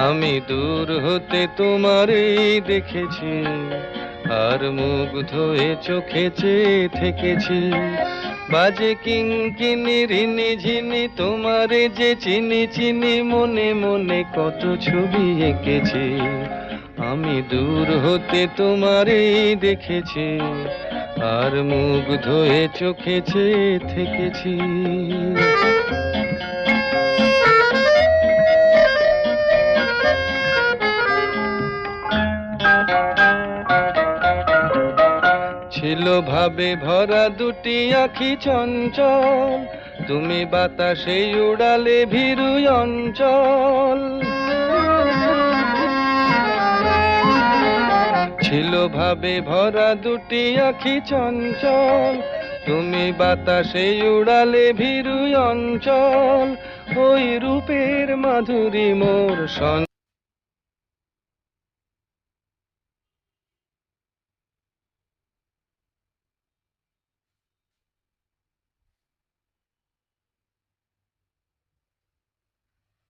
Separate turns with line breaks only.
আমি দূর হতে তোমারই দেখেছি, আর মুগ্ধ হয়ে চোখে চেয়ে থেকেছি। বাজে কিঙ্কিনি রিনি ঝিনি তোমারে যে চিনি চিনি, মনে মনে কত ছবি এঁকেছি। আমি দূর হতে তোমারই দেখেছি, আর মুগ্ধ হয়ে চোখে চেয়ে থেকেছি। ছিল ভাবে ভরা দুটি আঁখি চঞ্চল, তুমি বাতাসে উড়ালে ভীরু অঞ্চল। ছিল ভাবে ভরা দুটি আঁখি চঞ্চল, তুমি বাতাসে উড়ালে ভীরু অঞ্চল। ওই রূপের মাধুরী মোর